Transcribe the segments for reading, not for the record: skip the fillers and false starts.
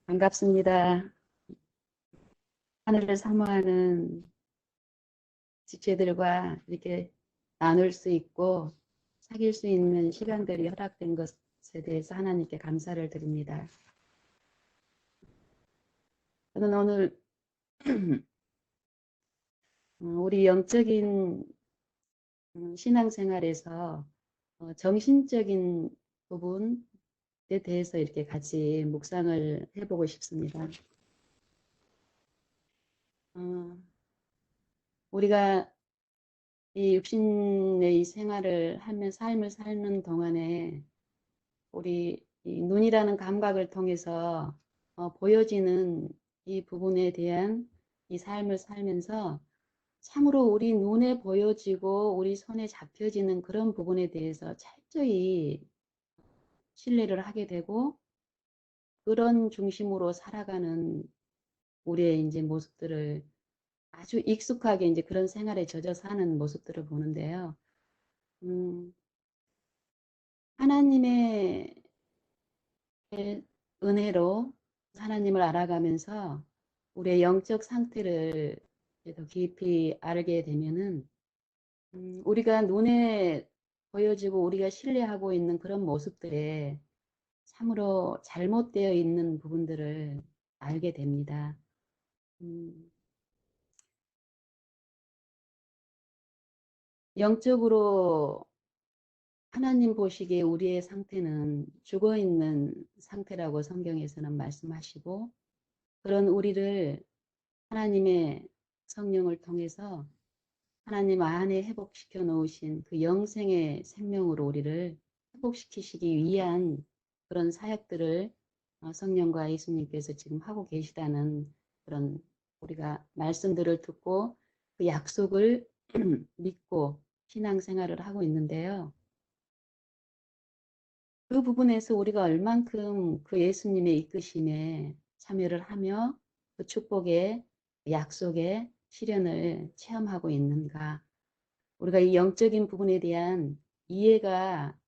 반갑습니다. 하늘을 사모하는 지체들과 이렇게 나눌 수 있고 사귈 수 있는 시간들이 허락된 것에 대해서 하나님께 감사를 드립니다. 저는 오늘 우리 영적인 신앙생활에서 정신적인 부분에 대해서 이렇게 같이 묵상을 해보고 싶습니다. 우리가 이 육신의 이 생활을 하며 삶을 사는 동안에 우리 이 눈이라는 감각을 통해서 보여지는 이 부분에 대한 이 삶을 살면서 참으로 우리 눈에 보여지고 우리 손에 잡혀지는 그런 부분에 대해서 철저히 신뢰를 하게 되고 그런 중심으로 살아가는 우리의 이제 모습들을 아주 익숙하게 이제 그런 생활에 젖어 사는 모습들을 보는데요. 음, 하나님의 은혜로 하나님을 알아가면서 우리의 영적 상태를 더 깊이 알게 되면은 우리가 눈에 보여지고 우리가 신뢰하고 있는 그런 모습들에 참으로 잘못되어 있는 부분들을 알게 됩니다. 음, 영적으로 하나님 보시기에 우리의 상태는 죽어 있는 상태라고 성경에서는 말씀하시고 그런 우리를 하나님의 성령을 통해서 하나님 안에 회복시켜 놓으신 그 영생의 생명으로 우리를 회복시키시기 위한 그런 사역들을 성령과 예수님께서 지금 하고 계시다는 그런 우리가 말씀들을 듣고 그 약속을 믿고 신앙생활을 하고 있는데요. 그 부분에서 우리가 얼만큼 그 예수님의 이끄심에 참여를 하며 그 축복의 약속의 실현을 체험하고 있는가. 우리가 이 영적인 부분에 대한 이해가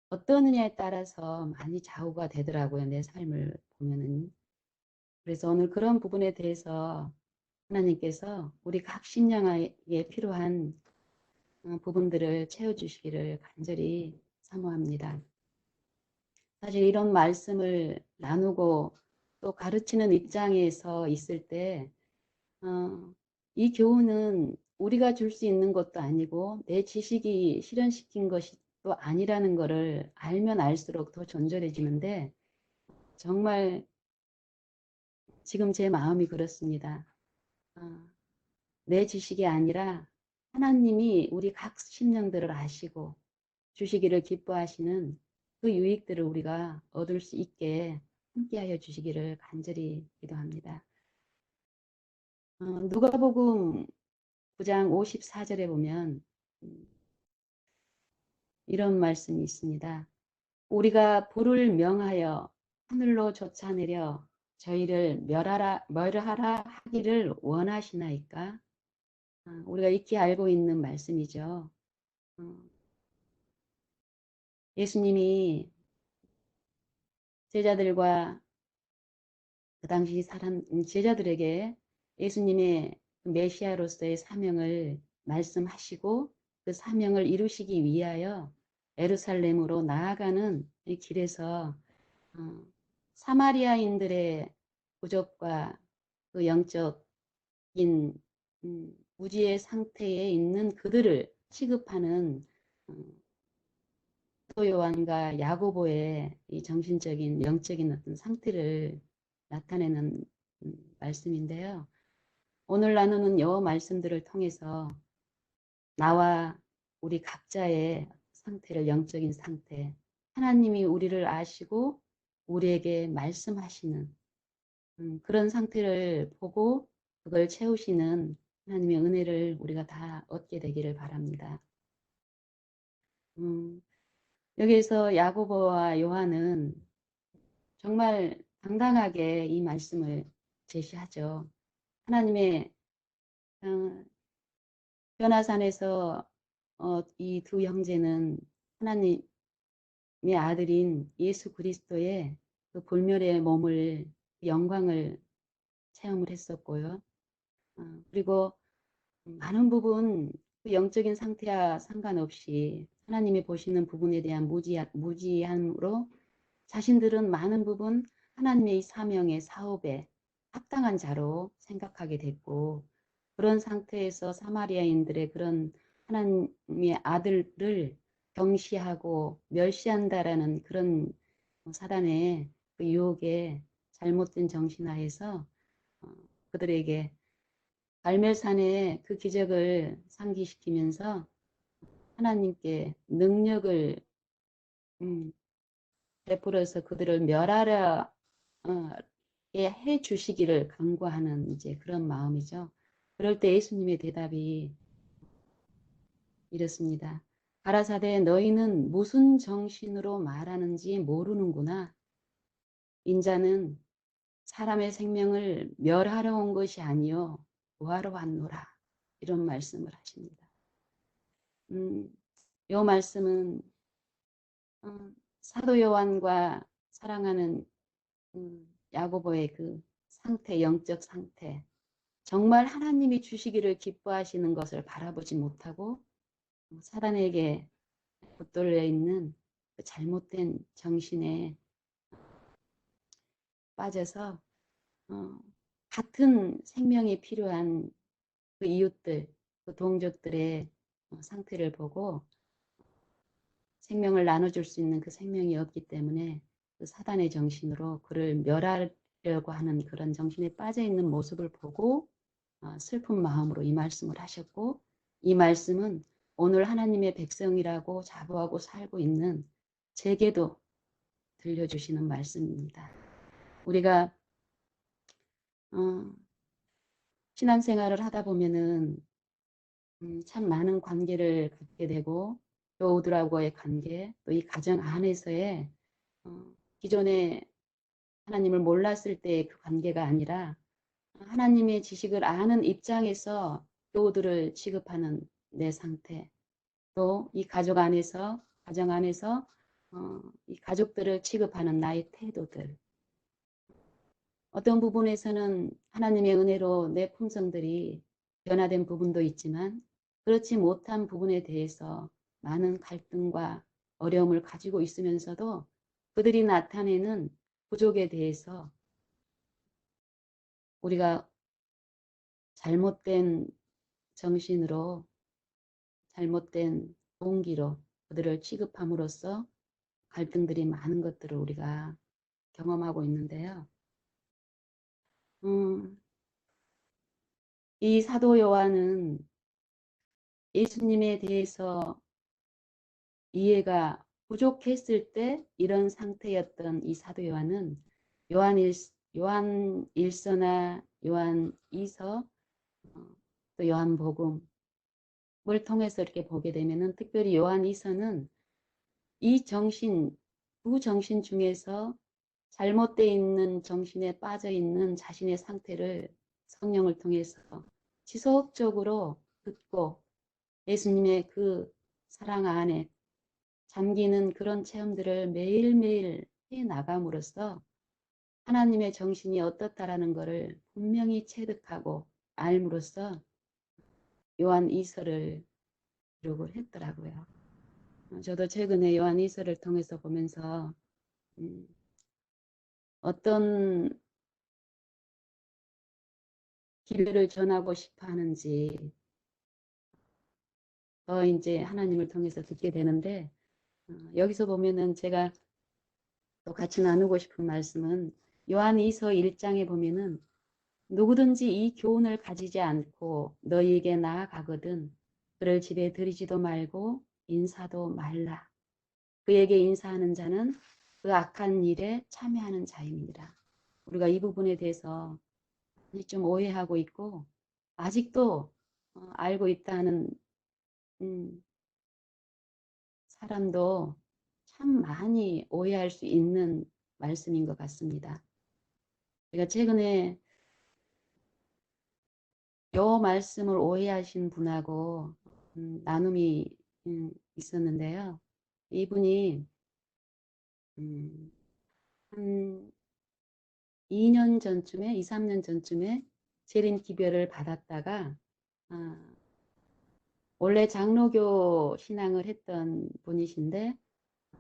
어떠느냐에 따라서 많이 좌우가 되더라고요. 내 삶을 보면은. 그래서 오늘 그런 부분에 대해서 하나님께서 우리 각 심령에 필요한 부분들을 채워주시기를 간절히 사모합니다. 사실 이런 말씀을 나누고 또 가르치는 입장에서 있을 때, 이 교훈은 우리가 줄 수 있는 것도 아니고 내 지식이 실현시킨 것이 또 아니라는 것을 알면 알수록 더 존절해지는데 정말 지금 제 마음이 그렇습니다. 내 지식이 아니라 하나님이 우리 각 심령들을 아시고 주시기를 기뻐하시는 그 유익들을 우리가 얻을 수 있게 함께하여 주시기를 간절히 기도합니다. 누가복음 9장 54절에 보면 이런 말씀이 있습니다. 우리가 불을 명하여 하늘로 쫓아내려 저희를 멸하라 하기를 원하시나이까? 우리가 익히 알고 있는 말씀이죠. 어, 예수님이 제자들과 그 당시 제자들에게 예수님의 메시아로서의 사명을 말씀하시고 그 사명을 이루시기 위하여 예루살렘으로 나아가는 이 길에서 어, 사마리아인들의 부족과 그 영적인 무지의 상태에 있는 그들을 취급하는 어, 사도 요한과 야고보의 이 정신적인 영적인 어떤 상태를 나타내는 말씀인데요. 오늘 나누는 여 말씀들을 통해서 나와 우리 각자의 상태를 영적인 상태, 하나님이 우리를 아시고 우리에게 말씀하시는 그런 상태를 보고 그걸 채우시는 하나님의 은혜를 우리가 다 얻게 되기를 바랍니다. 음, 여기에서 야고보와 요한은 정말 당당하게 이 말씀을 제시하죠. 하나님의 변화산에서 이 두 형제는 하나님 아들인 예수 그리스도의 그 불멸의 몸을, 영광을 체험을 했었고요. 그리고 많은 부분 그 영적인 상태와 상관없이 하나님이 보시는 부분에 대한 무지함으로 자신들은 많은 부분 하나님의 사명의 사업에 합당한 자로 생각하게 됐고, 그런 상태에서 사마리아인들의 그런 하나님의 아들을 경시하고 멸시한다라는 그런 사단의 그 유혹에 잘못된 정신하에서 어, 그들에게 갈멜산의 그 기적을 상기시키면서 하나님께 능력을 음, 베풀어서 그들을 멸하려 해 주시기를 간구하는 이제 그런 마음이죠. 그럴 때 예수님의 대답이 이렇습니다. 가라사대 너희는 무슨 정신으로 말하는지 모르는구나. 인자는 사람의 생명을 멸하러 온 것이 아니요 구하러 왔노라. 이런 말씀을 하십니다. 이 말씀은 사도 요한과 사랑하는 야고보의 그 상태, 영적 상태, 정말 하나님이 주시기를 기뻐하시는 것을 바라보지 못하고 사단에게 붙들려 있는 그 잘못된 정신에 빠져서 같은 생명이 필요한 그 이웃들, 그 동족들의 상태를 보고 생명을 나눠줄 수 있는 그 생명이 없기 때문에 그 사단의 정신으로 그를 멸하려고 하는 그런 정신에 빠져 있는 모습을 보고 슬픈 마음으로 이 말씀을 하셨고, 이 말씀은 오늘 하나님의 백성이라고 자부하고 살고 있는 제게도 들려주시는 말씀입니다. 우리가 신앙생활을 하다 보면은 참 많은 관계를 갖게 되고, 교우들하고의 관계, 또 이 가정 안에서의 기존에 하나님을 몰랐을 때의 그 관계가 아니라 하나님의 지식을 아는 입장에서 교우들을 취급하는 내 상태, 또 이 가정 안에서 이 가족들을 취급하는 나의 태도들, 어떤 부분에서는 하나님의 은혜로 내 품성들이 변화된 부분도 있지만 그렇지 못한 부분에 대해서 많은 갈등과 어려움을 가지고 있으면서도 그들이 나타내는 부족에 대해서 우리가 잘못된 정신으로, 잘못된 동기로 그들을 취급함으로써 갈등들이 많은 것들을 우리가 경험하고 있는데요. 이 사도 요한은 예수님에 대해서 이해가 부족했을 때 이런 상태였던 이 사도 요한은 요한 일서나 요한 이서, 또 요한복음을 통해서 이렇게 보게 되면은 특별히 요한 이서는 이 정신, 두 정신 중에서 잘못되어 있는 정신에 빠져 있는 자신의 상태를 성령을 통해서 지속적으로 듣고 예수님의 그 사랑 안에 잠기는 그런 체험들을 매일매일 해 나감으로써 하나님의 정신이 어떻다라는 것을 분명히 체득하고 알므로써 요한 이서를 기록을 했더라고요. 저도 최근에 요한 이서를 통해서 보면서 어떤 기회를 전하고 싶어 하는지 더 이제 하나님을 통해서 듣게 되는데, 여기서 보면은 제가 또 같이 나누고 싶은 말씀은 요한 2서 1장에 보면은 누구든지 이 교훈을 가지지 않고 너희에게 나아가거든 그를 집에 들이지도 말고 인사도 말라. 그에게 인사하는 자는 그 악한 일에 참여하는 자임이니라. 우리가 이 부분에 대해서 좀 오해하고 있고 아직도 알고 있다는 사람도 참 많이 오해할 수 있는 말씀인 것 같습니다. 제가 최근에 요 말씀을 오해하신 분하고 나눔이 있었는데요. 이분이 음, 한 2년 전쯤에, 2, 3년 전쯤에 재림 기별을 받았다가, 아, 원래 장로교 신앙을 했던 분이신데,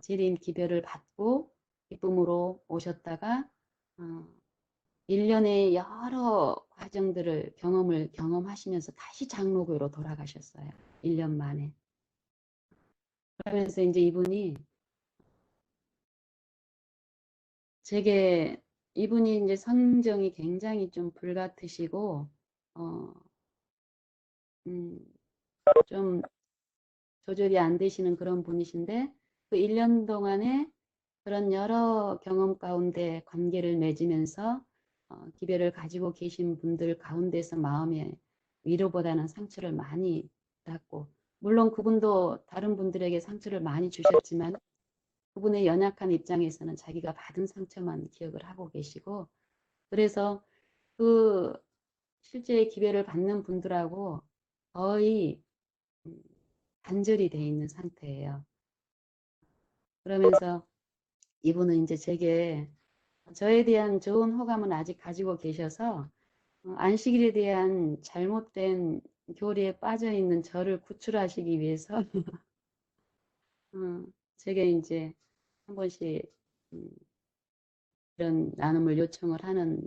재림 기별을 받고 기쁨으로 오셨다가, 어, 1년의 여러 과정들을 경험하시면서 다시 장로교로 돌아가셨어요. 1년 만에. 그러면서 이제 제게 이분이 이제 성정이 굉장히 좀 불같으시고, 어, 음, 좀 조절이 안 되시는 그런 분이신데, 그 1년 동안에 그런 여러 경험 가운데 관계를 맺으면서 기별을 가지고 계신 분들 가운데서 마음의 위로보다는 상처를 많이 받았고, 물론 그분도 다른 분들에게 상처를 많이 주셨지만 그분의 연약한 입장에서는 자기가 받은 상처만 기억을 하고 계시고, 그래서 그 실제 기별을 받는 분들하고 거의 음, 단절이 돼 있는 상태예요. 그러면서 이분은 이제 제게 저에 대한 좋은 호감은 아직 가지고 계셔서 안식일에 대한 잘못된 교리에 빠져 있는 저를 구출하시기 위해서 어, 제게 이제 한 번씩 음, 이런 나눔을 요청을 하는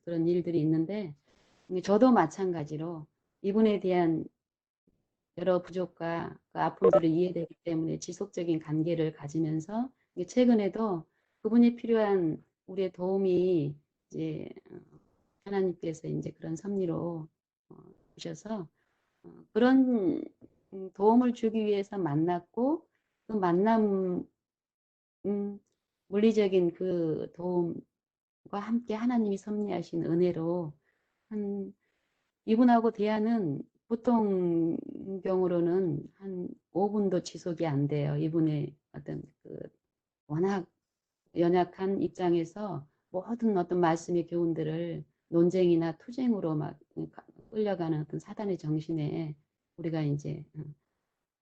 그런 일들이 있는데, 저도 마찬가지로 이분에 대한 여러 부족과 그 아픔들을 이해되기 때문에 지속적인 관계를 가지면서 최근에도 그분이 필요한 우리의 도움이 이제 하나님께서 이제 그런 섭리로 주셔서 그런 도움을 주기 위해서 만났고, 그 만남 물리적인 그 도움과 함께 하나님이 섭리하신 은혜로 한 이분하고 대화는 보통 경우로는 한 5분도 지속이 안 돼요. 이분의 어떤 그 워낙 연약한 입장에서 모든 어떤 말씀의 교훈들을 논쟁이나 투쟁으로 막 끌려가는 어떤 사단의 정신에 우리가 이제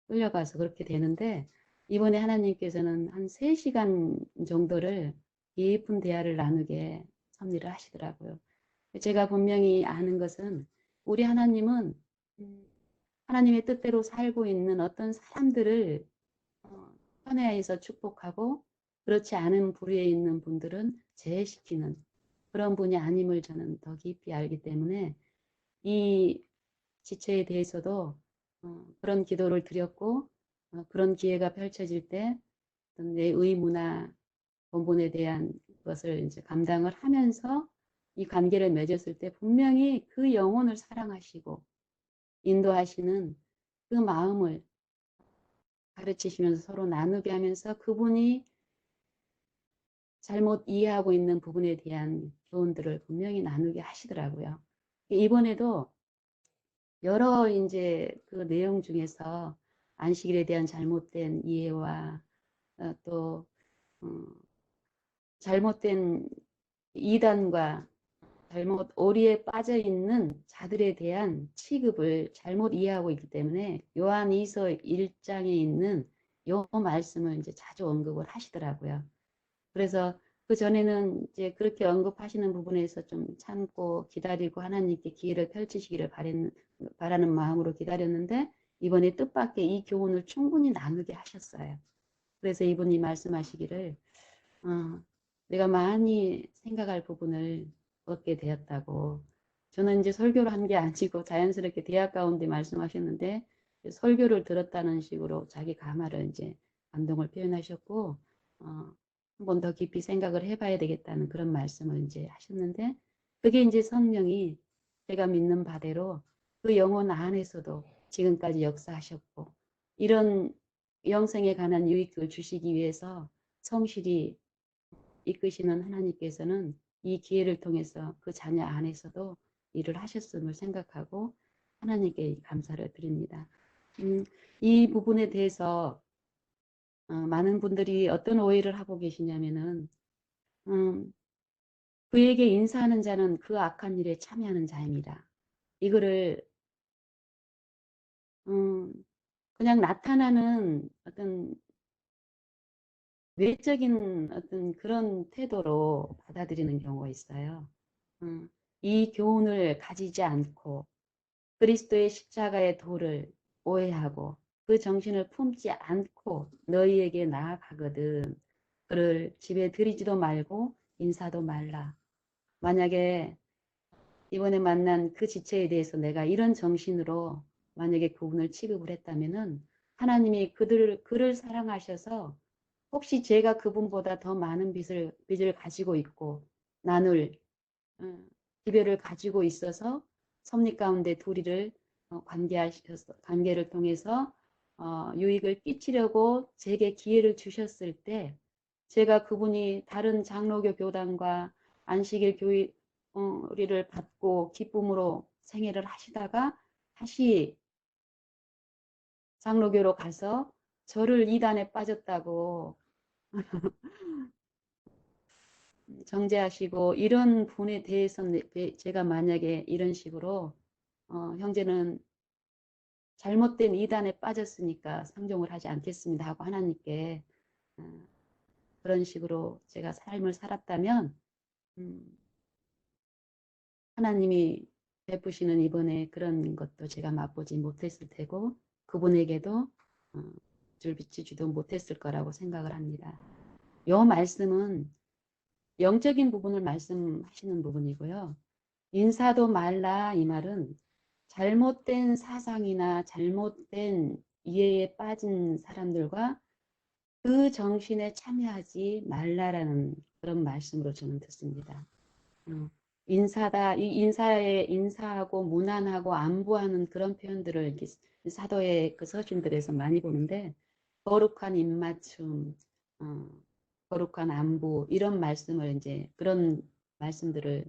끌려가서 그렇게 되는데, 이번에 하나님께서는 한 3시간 정도를 깊은 대화를 나누게 섭리를 하시더라고요. 제가 분명히 아는 것은 우리 하나님은 하나님의 뜻대로 살고 있는 어떤 사람들을 현회에서 축복하고, 그렇지 않은 부류에 있는 분들은 제해시키는 그런 분이 아님을 저는 더 깊이 알기 때문에 이 지체에 대해서도 그런 기도를 드렸고, 그런 기회가 펼쳐질 때 내 의무나 본분에 대한 것을 이제 감당을 하면서 이 관계를 맺었을 때 분명히 그 영혼을 사랑하시고 인도하시는 그 마음을 가르치시면서 서로 나누게 하면서 그분이 잘못 이해하고 있는 부분에 대한 교훈들을 분명히 나누게 하시더라고요. 이번에도 여러 이제 그 내용 중에서 안식일에 대한 잘못된 이해와 또 잘못된 이단과 잘못 오리에 빠져 있는 자들에 대한 취급을 잘못 이해하고 있기 때문에 요한이서 1장에 있는 요 말씀을 이제 자주 언급을 하시더라고요. 그래서 그 전에는 이제 그렇게 언급하시는 부분에서 좀 참고 기다리고 하나님께 기회를 펼치시기를 바라는 마음으로 기다렸는데, 이번에 뜻밖의 이 교훈을 충분히 나누게 하셨어요. 그래서 이분이 말씀하시기를 내가 많이 생각할 부분을 얻게 되었다고. 저는 이제 설교를 한 게 아니고 자연스럽게 대학 가운데 말씀하셨는데, 설교를 들었다는 식으로 자기 감화를 이제 감동을 표현하셨고, 한 번 더 깊이 생각을 해봐야 되겠다는 그런 말씀을 이제 하셨는데, 그게 이제 성령이 제가 믿는 바대로 그 영혼 안에서도 지금까지 역사하셨고, 이런 영생에 관한 유익을 주시기 위해서 성실히 이끄시는 하나님께서는 이 기회를 통해서 그 자녀 안에서도 일을 하셨음을 생각하고 하나님께 감사를 드립니다. 이 부분에 대해서 많은 분들이 어떤 오해를 하고 계시냐면은 음, 그에게 인사하는 자는 그 악한 일에 참여하는 자입니다. 이거를 음, 그냥 나타나는 어떤 외적인 어떤 그런 태도로 받아들이는 경우가 있어요. 음, 이 교훈을 가지지 않고 그리스도의 십자가의 도를 오해하고 그 정신을 품지 않고 너희에게 나아가거든. 그를 집에 들이지도 말고 인사도 말라. 만약에 이번에 만난 그 지체에 대해서 내가 이런 정신으로 만약에 그분을 취급을 했다면은 하나님이 그를 사랑하셔서 혹시 제가 그분보다 더 많은 빚을 가지고 있고 나눌 기별을 가지고 있어서 섭리 가운데 도리를 관계하셔서 관계를 통해서 유익을 끼치려고 제게 기회를 주셨을 때 제가 그분이 다른 장로교 교단과 안식일 교리를 받고 기쁨으로 생애를 하시다가 다시 장로교로 가서 저를 이단에 빠졌다고 정죄하시고 이런 분에 대해서는 제가 만약에 이런 식으로 형제는 잘못된 이단에 빠졌으니까 상종을 하지 않겠습니다 하고 하나님께 어, 그런 식으로 제가 삶을 살았다면 음, 하나님이 베푸시는 이번에 그런 것도 제가 맛보지 못했을 테고 그분에게도 줄 비추지도 못했을 거라고 생각을 합니다. 요 말씀은 영적인 부분을 말씀하시는 부분이고요. 인사도 말라 이 말은 잘못된 사상이나 잘못된 이해에 빠진 사람들과 그 정신에 참여하지 말라라는 그런 말씀으로 저는 듣습니다. 인사다, 이 인사하고 무난하고 안부하는 그런 표현들을 이렇게 사도의 그 서신들에서 많이 보는데 거룩한 입맞춤, 어, 거룩한 안부 이런 말씀을 이제 그런 말씀들을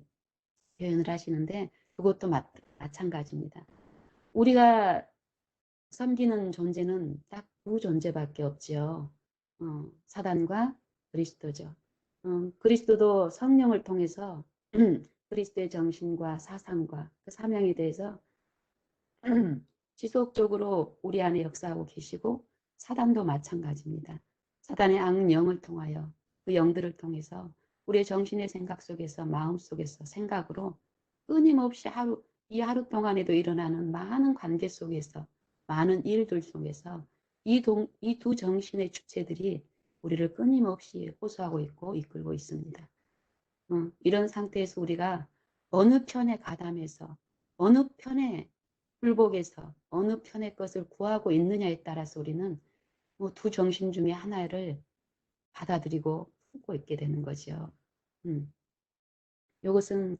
표현을 하시는데 그것도 마찬가지입니다. 우리가 섬기는 존재는 딱 두 존재밖에 없지요. 사단과 그리스도죠. 그리스도도 성령을 통해서 그리스도의 정신과 사상과 그 사명에 대해서 지속적으로 우리 안에 역사하고 계시고 사단도 마찬가지입니다. 사단의 악령을 통하여 그 영들을 통해서 우리의 정신의 생각 속에서 마음 속에서 생각으로 끊임없이 이 하루 동안에도 일어나는 많은 관계 속에서 많은 일들 속에서 이 두 정신의 주체들이 우리를 끊임없이 호소하고 있고 이끌고 있습니다. 이런 상태에서 우리가 어느 편에 가담해서 어느 편에 불복해서 어느 편의 것을 구하고 있느냐에 따라서 우리는 뭐두 정신 중에 하나를 받아들이고 품고 있게 되는 거죠. 음. 이것은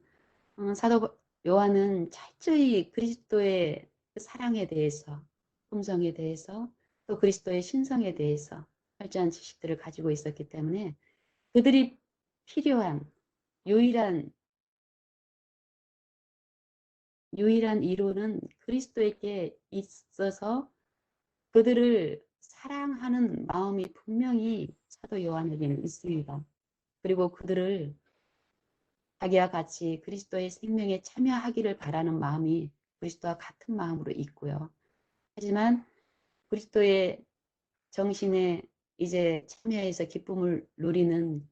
사도 요한은 철저히 그리스도의 사랑에 대해서, 품성에 대해서, 또 그리스도의 신성에 대해서 철저한 지식들을 가지고 있었기 때문에 그들이 필요한 유일한 이론은 그리스도에게 있어서 그들을 사랑하는 마음이 분명히 사도 요한에게는 있습니다. 그리고 그들을 자기와 같이 그리스도의 생명에 참여하기를 바라는 마음이 그리스도와 같은 마음으로 있고요. 하지만 그리스도의 정신에 이제 참여해서 기쁨을 누리는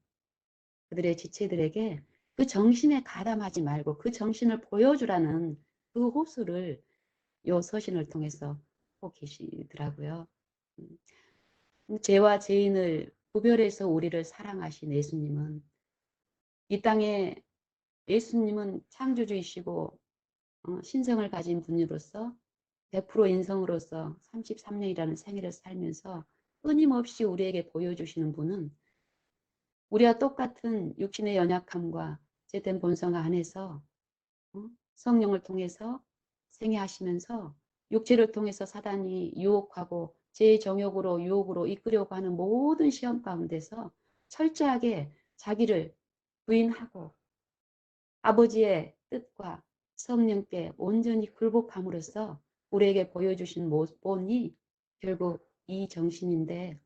그들의 지체들에게 그 정신에 가담하지 말고 그 정신을 보여주라는 그 호소를 요 서신을 통해서 하고 계시더라고요. 죄와 죄인을 구별해서 우리를 사랑하신 예수님은 이 땅에 예수님은 창조주이시고 신성을 가진 분으로서 100% 인성으로서 33년이라는 생애를 살면서 끊임없이 우리에게 보여주시는 분은 우리와 똑같은 육신의 연약함과 죄된 본성 안에서 성령을 통해서 생애하시면서 육체를 통해서 사단이 유혹하고 제 정욕으로 유혹으로 이끌려고 하는 모든 시험 가운데서 철저하게 자기를 부인하고 아버지의 뜻과 성령께 온전히 굴복함으로써 우리에게 보여주신 모습이 결국 이 정신인데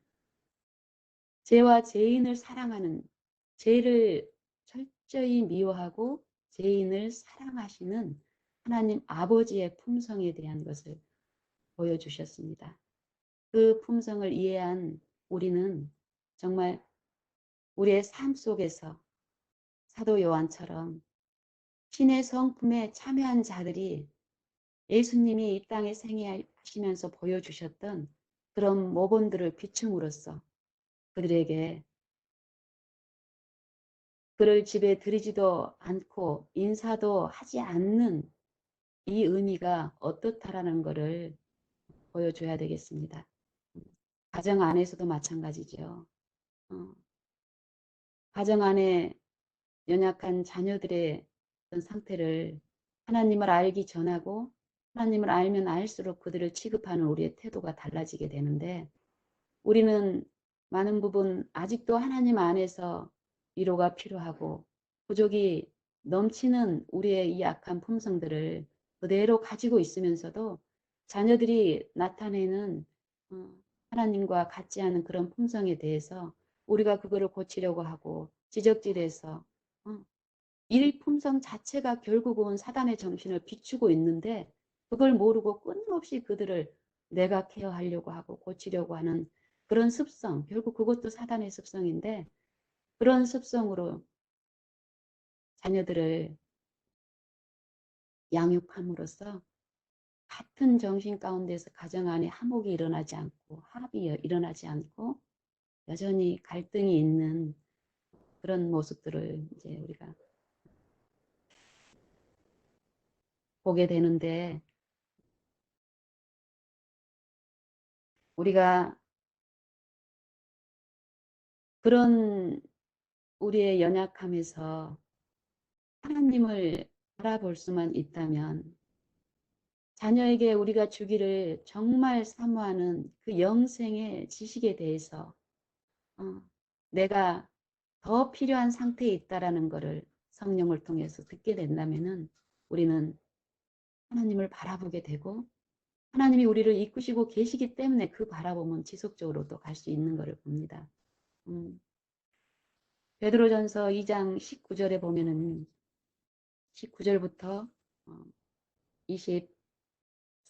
죄와 죄인을 사랑하는 죄를 철저히 미워하고 죄인을 사랑하시는 하나님 아버지의 품성에 대한 것을 보여주셨습니다. 그 품성을 이해한 우리는 정말 우리의 삶 속에서 사도 요한처럼 신의 성품에 참여한 자들이 예수님이 이 땅에 생애하시면서 보여주셨던 그런 모본들을 비춤으로써 그들에게 그를 집에 들이지도 않고 인사도 하지 않는 이 의미가 어떻다라는 것을 보여줘야 되겠습니다. 가정 안에서도 마찬가지죠. 어, 가정 안에 연약한 자녀들의 어떤 상태를 하나님을 알기 전하고 하나님을 알면 알수록 그들을 취급하는 우리의 태도가 달라지게 되는데 우리는 많은 부분 아직도 하나님 안에서 위로가 필요하고 부족이 넘치는 우리의 이 약한 품성들을 그대로 가지고 있으면서도 자녀들이 나타내는 하나님과 같지 않은 그런 품성에 대해서 우리가 그거를 고치려고 하고 지적질해서 어, 이 품성 자체가 결국은 사단의 정신을 비추고 있는데 그걸 모르고 끊임없이 그들을 내가 케어하려고 하고 고치려고 하는 그런 습성, 결국 그것도 사단의 습성인데 그런 습성으로 자녀들을 양육함으로써 같은 정신 가운데서 가정 안에 화목이 일어나지 않고 합이 일어나지 않고 여전히 갈등이 있는 그런 모습들을 이제 우리가 보게 되는데 우리가 그런 우리의 연약함에서 하나님을 바라볼 수만 있다면 자녀에게 우리가 주기를 정말 사모하는 그 영생의 지식에 대해서 어, 내가 더 필요한 상태에 있다라는 것을 성령을 통해서 듣게 된다면은 우리는 하나님을 바라보게 되고 하나님이 우리를 이끄시고 계시기 때문에 그 바라보면 지속적으로 또 갈 수 있는 것을 봅니다. 베드로전서 2장 19절에 보면은 19절부터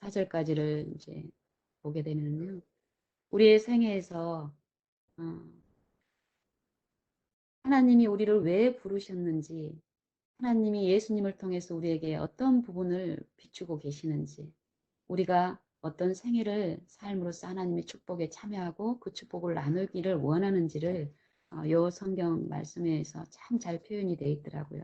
24절까지를 이제 보게 되면요. 우리의 생애에서 어, 하나님이 우리를 왜 부르셨는지, 하나님이 예수님을 통해서 우리에게 어떤 부분을 비추고 계시는지, 우리가 어떤 생애를 삶으로써 하나님의 축복에 참여하고 그 축복을 나누기를 원하는지를 요 성경 말씀에서 참 잘 표현이 되어 있더라고요.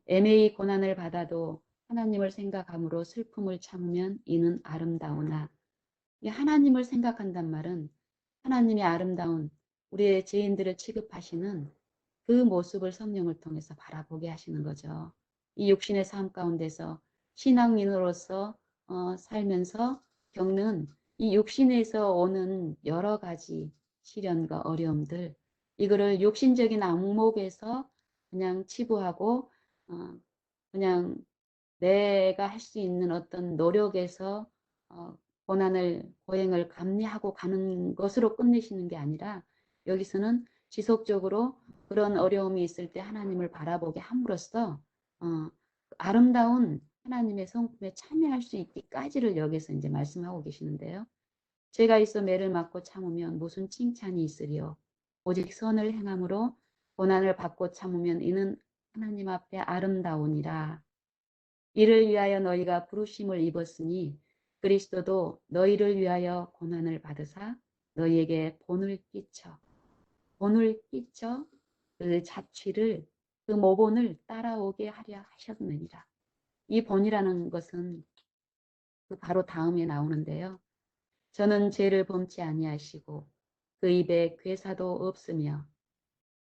애매히 고난을 받아도 하나님을 생각함으로 슬픔을 참으면 이는 아름다우나 하나님을 생각한단 말은 하나님의 아름다운 우리의 죄인들을 취급하시는 그 모습을 성령을 통해서 바라보게 하시는 거죠. 이 육신의 삶 가운데서 신앙인으로서 살면서 겪는 이 육신에서 오는 여러 가지 시련과 어려움들 이거를 육신적인 안목에서 그냥 치부하고 그냥 내가 할 수 있는 어떤 노력에서 고난을 고행을 감내하고 가는 것으로 끝내시는 게 아니라 여기서는 지속적으로 그런 어려움이 있을 때 하나님을 바라보게 함으로써 아름다운 하나님의 성품에 참여할 수 있기까지를 여기서 이제 말씀하고 계시는데요. 죄가 있어 매를 맞고 참으면 무슨 칭찬이 있으리요. 오직 선을 행함으로 고난을 받고 참으면 이는 하나님 앞에 아름다우니라. 이를 위하여 너희가 부르심을 입었으니 그리스도도 너희를 위하여 고난을 받으사 너희에게 본을 끼쳐 그 자취를 그 모본을 따라오게 하려 하셨느니라. 이 본이라는 것은 그 바로 다음에 나오는데요. 저는 죄를 범치 아니하시고 그 입에 괴사도 없으며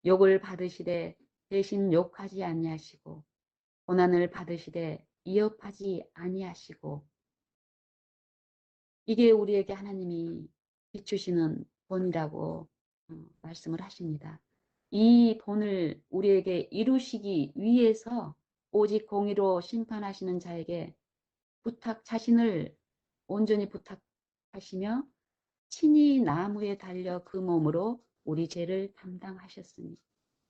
욕을 받으시되 대신 욕하지 아니하시고 고난을 받으시되 이업하지 아니하시고 이게 우리에게 하나님이 비추시는 본이라고 말씀을 하십니다. 이 본을 우리에게 이루시기 위해서 오직 공의로 심판하시는 자에게 자신을 온전히 부탁하시며 친히 나무에 달려 그 몸으로 우리 죄를 담당하셨으니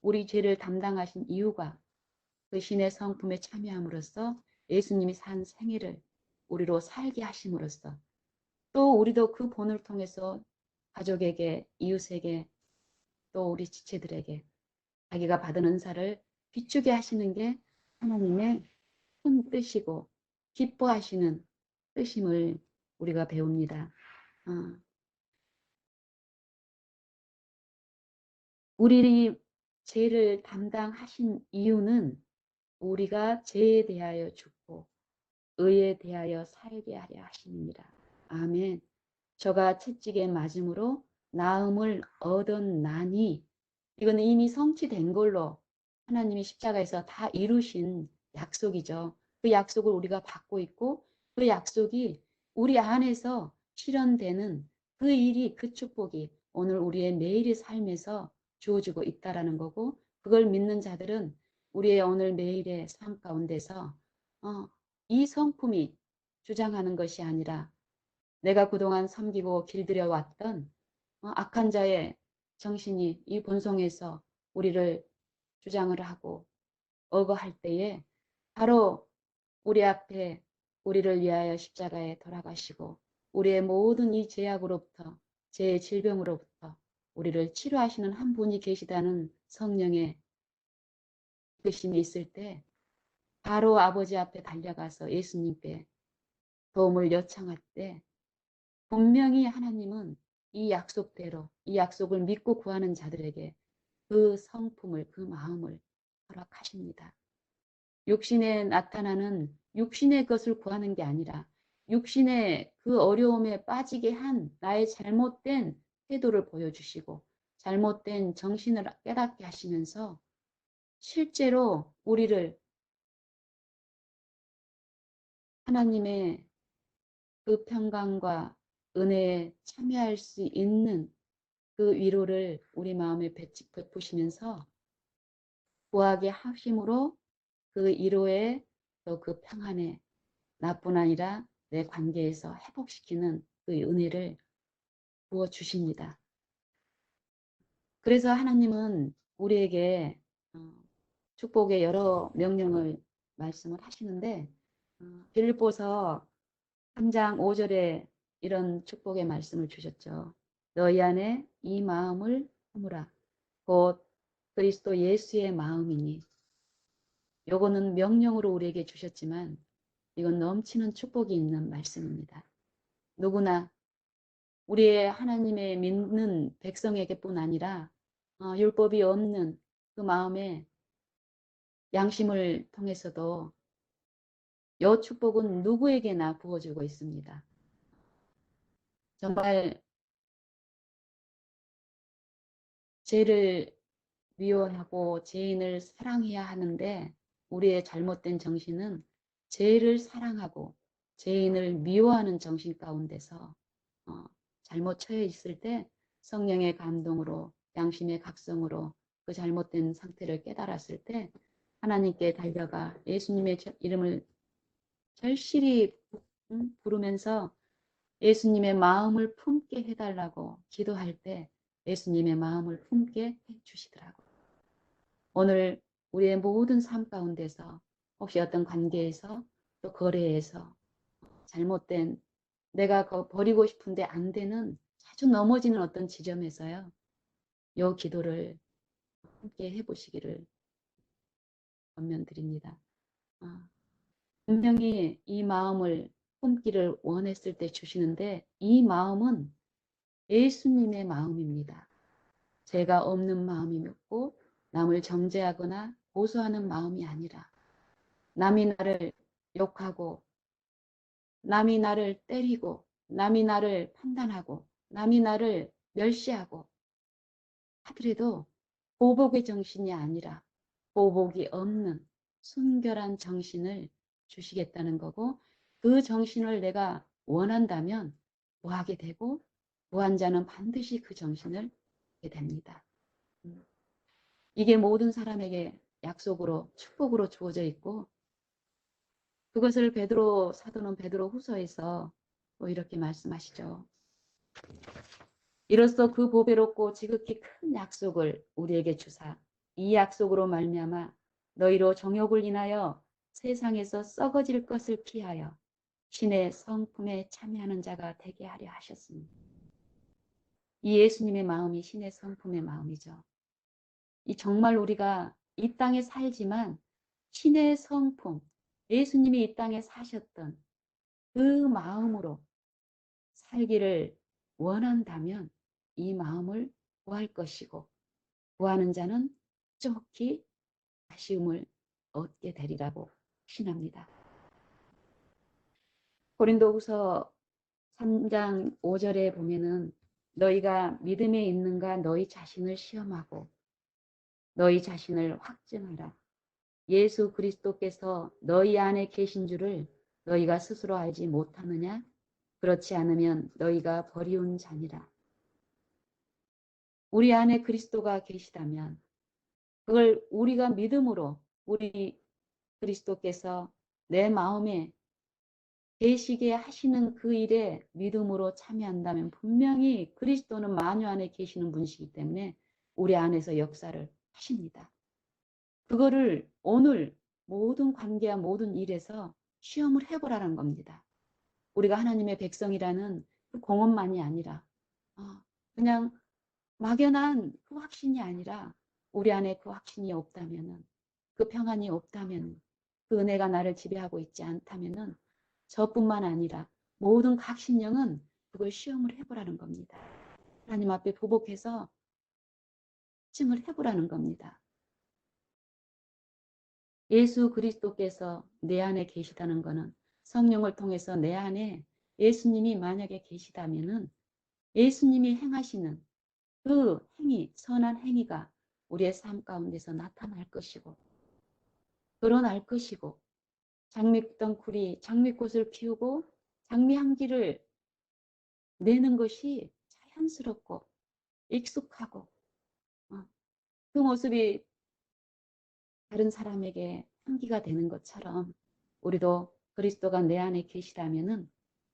우리 죄를 담당하신 이유가 그 신의 성품에 참여함으로써 예수님이 산 생애를 우리로 살게 하심으로써 또 우리도 그 본을 통해서 가족에게 이웃에게 또 우리 지체들에게 자기가 받은 은사를 비추게 하시는 게 하나님의 큰 뜻이고 기뻐하시는 뜻임을 우리가 배웁니다. 우리 죄를 담당하신 이유는 우리가 죄에 대하여 죽고 의에 대하여 살게 하려 하십니다. 아멘. 저가 채찍에 맞음으로 나음을 얻었나니, 이거는 이미 성취된 걸로 하나님이 십자가에서 다 이루신 약속이죠. 그 약속을 우리가 받고 있고 그 약속이 우리 안에서 실현되는 그 일이, 그 축복이 오늘 우리의 매일의 삶에서 주어지고 있다라는 거고, 그걸 믿는 자들은 우리의 오늘 매일의 삶 가운데서 이 성품이 주장하는 것이 아니라 내가 그동안 섬기고 길들여 왔던 악한 자의 정신이 이 본성에서 우리를 주장을 하고 억어할 때에 바로 우리 앞에 우리를 위하여 십자가에 돌아가시고 우리의 모든 이 죄악으로부터, 죄의 질병으로부터 우리를 치료하시는 한 분이 계시다는 성령의 의심이 있을 때 바로 아버지 앞에 달려가서 예수님께 도움을 요청할 때 분명히 하나님은 이 약속대로, 이 약속을 믿고 구하는 자들에게 그 성품을, 그 마음을 허락하십니다. 육신에 나타나는 육신의 것을 구하는 게 아니라 육신의 그 어려움에 빠지게 한 나의 잘못된 태도를 보여주시고 잘못된 정신을 깨닫게 하시면서 실제로 우리를 하나님의 그 평강과 은혜에 참여할 수 있는 그 위로를 우리 마음에 베푸시면서 구하게 하심으로 그 위로에 또 그 평안에 나뿐 아니라 내 관계에서 회복시키는 그 은혜를 부어 주십니다. 그래서 하나님은 우리에게 축복의 여러 명령을 말씀을 하시는데 빌립보서 3장 5절에 이런 축복의 말씀을 주셨죠. 너희 안에 이 마음을 품으라. 곧 그리스도 예수의 마음이니. 요거는 명령으로 우리에게 주셨지만 이건 넘치는 축복이 있는 말씀입니다. 누구나 우리의 하나님의 믿는 백성에게뿐 아니라 율법이 없는 그 마음에 양심을 통해서도 이 축복은 누구에게나 부어주고 있습니다. 정말 죄를 미워하고 죄인을 사랑해야 하는데 우리의 잘못된 정신은 죄를 사랑하고 죄인을 미워하는 정신 가운데서 잘못 처해 있을 때 성령의 감동으로 양심의 각성으로 그 잘못된 상태를 깨달았을 때 하나님께 달려가 예수님의 이름을 절실히 부르면서 예수님의 마음을 품게 해달라고 기도할 때 예수님의 마음을 품게 해주시더라고요. 오늘 우리의 모든 삶 가운데서 혹시 어떤 관계에서 또 거래에서 잘못된 내가 버리고 싶은데 안 되는 자주 넘어지는 어떤 지점에서요. 요 기도를 함께 해보시기를 권면드립니다. 분명히 이 마음을 품기를 원했을 때 주시는데 이 마음은 예수님의 마음입니다. 죄가 없는 마음이었고 남을 정죄하거나 고소하는 마음이 아니라 남이 나를 욕하고 남이 나를 때리고 남이 나를 판단하고 남이 나를 멸시하고 하더라도 보복의 정신이 아니라 보복이 없는 순결한 정신을 주시겠다는 거고 그 정신을 내가 원한다면 구하게 되고 구한 자는 반드시 그 정신을 얻게 됩니다. 이게 모든 사람에게 약속으로 축복으로 주어져 있고 그것을 베드로 사도는 베드로 후서에서 또 이렇게 말씀하시죠. 이로써 그 보배롭고 지극히 큰 약속을 우리에게 주사 이 약속으로 말미암아 너희로 정욕을 인하여 세상에서 썩어질 것을 피하여 신의 성품에 참여하는 자가 되게 하려 하셨습니다. 이 예수님의 마음이 신의 성품의 마음이죠. 이 정말 우리가 이 땅에 살지만 신의 성품, 예수님이 이 땅에 사셨던 그 마음으로 살기를 원한다면 이 마음을 구할 것이고, 구하는 자는 쫓기 아쉬움을 얻게 되리라고 신합니다. 고린도후서 3장 5절에 보면은 너희가 믿음에 있는가 너희 자신을 시험하고 너희 자신을 확증하라. 예수 그리스도께서 너희 안에 계신 줄을 너희가 스스로 알지 못하느냐? 그렇지 않으면 너희가 버리운 자니라. 우리 안에 그리스도가 계시다면 그걸 우리가 믿음으로 우리 그리스도께서 내 마음에 계시게 하시는 그 일에 믿음으로 참여한다면 분명히 그리스도는 만유 안에 계시는 분이시기 때문에 우리 안에서 역사를 하십니다. 그거를 오늘 모든 관계와 모든 일에서 시험을 해보라는 겁니다. 우리가 하나님의 백성이라는 그 공언만이 아니라 그냥 막연한 그 확신이 아니라 우리 안에 그 확신이 없다면은, 그 평안이 없다면, 그 은혜가 나를 지배하고 있지 않다면은 저뿐만 아니라 모든 각신령은 그걸 시험을 해보라는 겁니다. 하나님 앞에 부복해서 증을 해보라는 겁니다. 예수 그리스도께서 내 안에 계시다는 것은 성령을 통해서 내 안에 예수님이 만약에 계시다면은 예수님이 행하시는 그 행위, 선한 행위가 우리의 삶 가운데서 나타날 것이고 드러날 것이고 장미덩쿨이 장미꽃을 피우고 장미향기를 내는 것이 자연스럽고 익숙하고 그 모습이 다른 사람에게 향기가 되는 것처럼 우리도 그리스도가 내 안에 계시다면은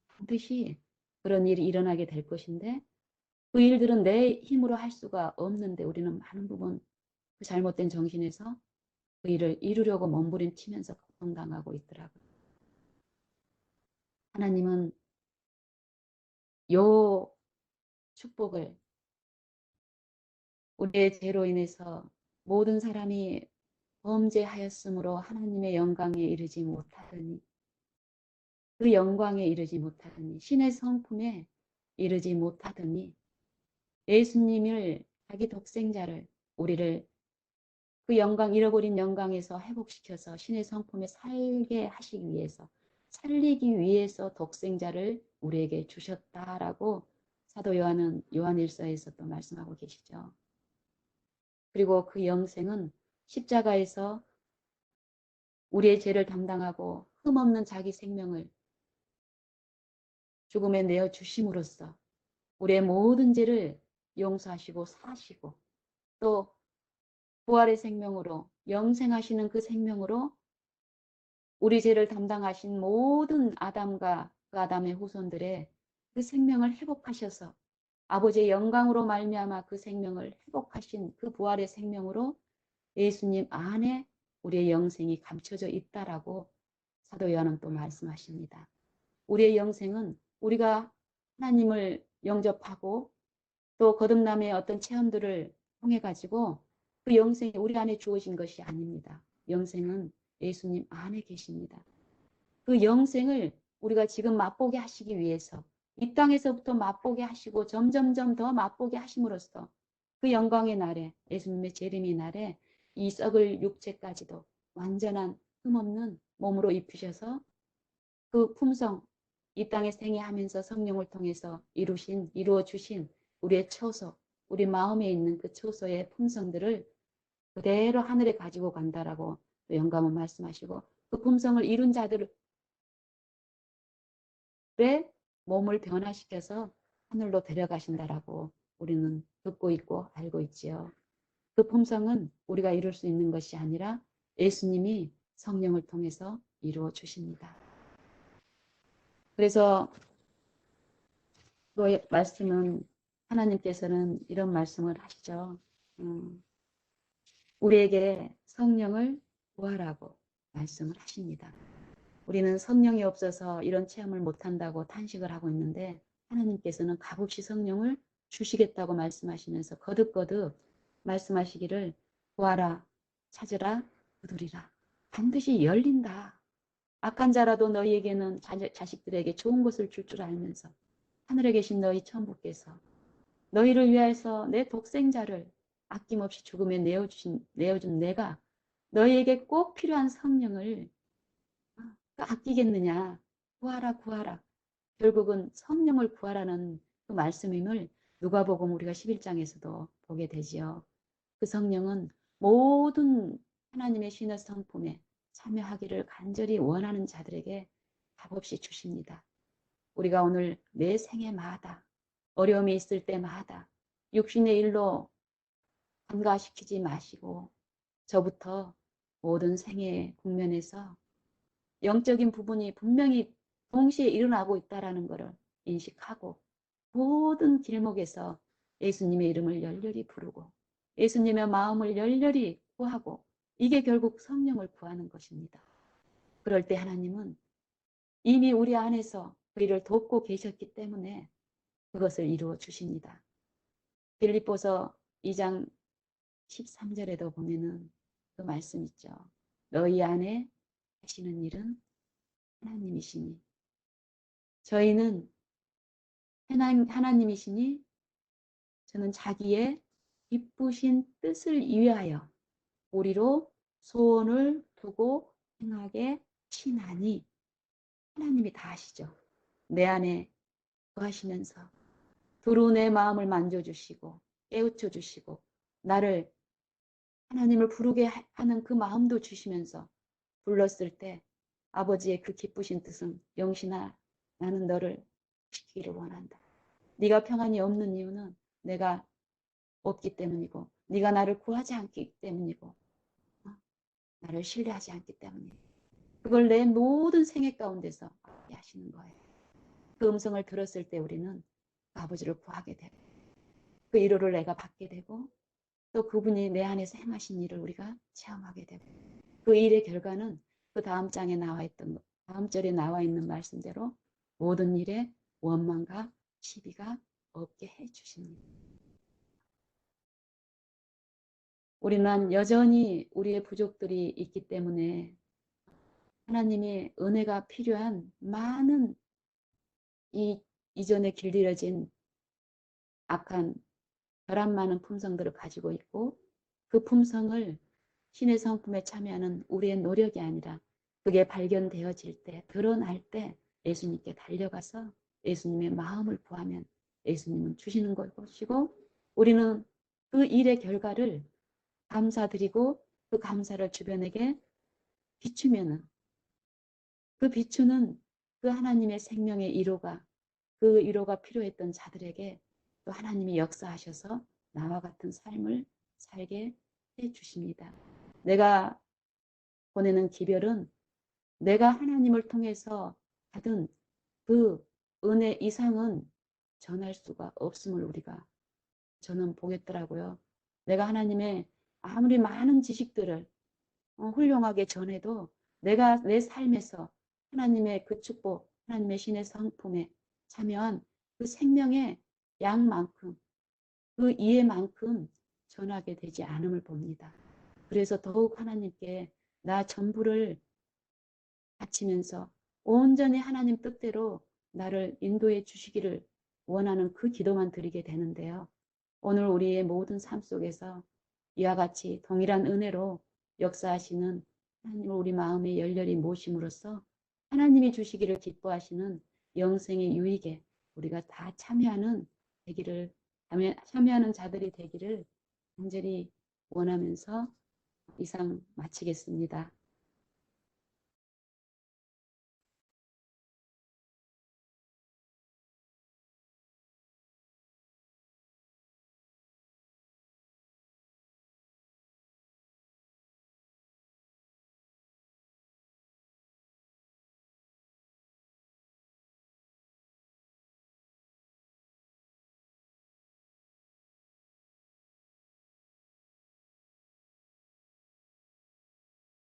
반드시 그런 일이 일어나게 될 것인데 그 일들은 내 힘으로 할 수가 없는데 우리는 많은 부분 그 잘못된 정신에서 그 일을 이루려고 몸부림치면서 고통당하고 있더라고요. 하나님은 요 축복을 우리의 죄로 인해서 모든 사람이 범죄하였으므로 하나님의 영광에 이르지 못하더니 그 영광에 이르지 못하더니 신의 성품에 이르지 못하더니 예수님을 자기 독생자를 우리를 그 영광 잃어버린 영광에서 회복시켜서 신의 성품에 살게 하시기 위해서 살리기 위해서 독생자를 우리에게 주셨다라고 사도 요한은 요한일서에서 또 말씀하고 계시죠. 그리고 그 영생은 십자가에서 우리의 죄를 담당하고 흠없는 자기 생명을 죽음에 내어 주심으로써 우리의 모든 죄를 용서하시고 사시고 또 부활의 생명으로 영생하시는 그 생명으로 우리 죄를 담당하신 모든 아담과 그 아담의 후손들의 그 생명을 회복하셔서 아버지의 영광으로 말미암아 그 생명을 회복하신 그 부활의 생명으로 예수님 안에 우리의 영생이 감춰져 있다라고 사도 요한은 또 말씀하십니다. 우리의 영생은 우리가 하나님을 영접하고 또 거듭남의 어떤 체험들을 통해 가지고 그 영생이 우리 안에 주어진 것이 아닙니다. 영생은 예수님 안에 계십니다. 그 영생을 우리가 지금 맛보게 하시기 위해서 이 땅에서부터 맛보게 하시고 점점점 더 맛보게 하심으로써 그 영광의 날에 예수님의 재림의 날에 이 썩을 육체까지도 완전한 흠없는 몸으로 입히셔서 그 품성 이 땅에 생애하면서 성령을 통해서 이루어 주신 우리의 처소, 우리 마음에 있는 그 처소의 품성들을 그대로 하늘에 가지고 간다라고 영감은 말씀하시고 그 품성을 이룬 자들의 몸을 변화시켜서 하늘로 데려가신다라고 우리는 듣고 있고 알고 있지요. 그 품성은 우리가 이룰 수 있는 것이 아니라 예수님이 성령을 통해서 이루어 주십니다. 그래서 그 말씀은 하나님께서는 이런 말씀을 하시죠. 우리에게 성령을 구하라고 말씀을 하십니다. 우리는 성령이 없어서 이런 체험을 못한다고 탄식을 하고 있는데 하나님께서는 값없이 성령을 주시겠다고 말씀하시면서 거듭거듭 말씀하시기를 구하라, 찾으라, 두드리라. 반드시 열린다. 악한 자라도 너희에게는 자식들에게 좋은 것을 줄 줄 알면서 하늘에 계신 너희 천부께서 너희를 위하여서 내 독생자를 아낌없이 죽음에 내어준 내가 너희에게 꼭 필요한 성령을 아끼겠느냐. 구하라 구하라. 결국은 성령을 구하라는 그 말씀임을 누가복음 우리가 11장에서도 보게 되지요. 그 성령은 모든 하나님의 신의 성품에 참여하기를 간절히 원하는 자들에게 값없이 주십니다. 우리가 오늘 내 생애마다 어려움이 있을 때마다 육신의 일로 간과시키지 마시고 저부터 모든 생애 국면에서 영적인 부분이 분명히 동시에 일어나고 있다는 것을 인식하고 모든 길목에서 예수님의 이름을 열렬히 부르고 예수님의 마음을 열렬히 구하고 이게 결국 성령을 구하는 것입니다. 그럴 때 하나님은 이미 우리 안에서 그 일을 돕고 계셨기 때문에 그것을 이루어 주십니다. 빌립보서 2장 13절에도 보면은 그 말씀 있죠. 너희 안에 하시는 일은 하나님이시니 저희는 하나님이시니 저는 자기의 기쁘신 뜻을 위하여 우리로 소원을 두고 행하게 친하니 하나님이 다 아시죠. 내 안에 거하시면서 두루 내 마음을 만져주시고 깨우쳐 주시고 나를 하나님을 부르게 하는 그 마음도 주시면서 불렀을 때 아버지의 그 기쁘신 뜻은 영신아 나는 너를 지키기를 원한다. 네가 평안이 없는 이유는 내가 없기 때문이고 네가 나를 구하지 않기 때문이고 나를 신뢰하지 않기 때문이고 그걸 내 모든 생애 가운데서 하시는 거예요. 그 음성을 들었을 때 우리는 그 아버지를 구하게 되고 그 위로를 내가 받게 되고 또 그분이 내 안에서 행하신 일을 우리가 체험하게 되고 그 일의 결과는 그 다음 장에 나와 있던 다음 절에 나와 있는 말씀대로 모든 일에 원망과 시비가 없게 해 주십니다. 우리는 여전히 우리의 부족들이 있기 때문에 하나님의 은혜가 필요한 많은 이전에 길들여진 악한 혈압 많은 품성들을 가지고 있고 그 품성을 신의 성품에 참여하는 우리의 노력이 아니라 그게 발견되어질 때 드러날 때 예수님께 달려가서 예수님의 마음을 구하면 예수님은 주시는 것이고 우리는 그 일의 결과를 감사드리고 그 감사를 주변에게 비추면은 그 비추는 그 하나님의 생명의 위로가 그 위로가 필요했던 자들에게 또 하나님이 역사하셔서 나와 같은 삶을 살게 해 주십니다. 내가 보내는 기별은 내가 하나님을 통해서 받은 그 은혜 이상은 전할 수가 없음을 우리가 저는 보겠더라고요. 내가 하나님의 아무리 많은 지식들을 훌륭하게 전해도 내가 내 삶에서 하나님의 그 축복, 하나님의 신의 성품에 참여한 그 생명의 양만큼 그 이해만큼 전하게 되지 않음을 봅니다. 그래서 더욱 하나님께 나 전부를 바치면서 온전히 하나님 뜻대로 나를 인도해 주시기를 원하는 그 기도만 드리게 되는데요. 오늘 우리의 모든 삶 속에서 이와 같이 동일한 은혜로 역사하시는 하나님을 우리 마음에 열렬히 모심으로써 하나님이 주시기를 기뻐하시는 영생의 유익에 우리가 다 참여하는 자들이 되기를 간절히 원하면서 이상 마치겠습니다.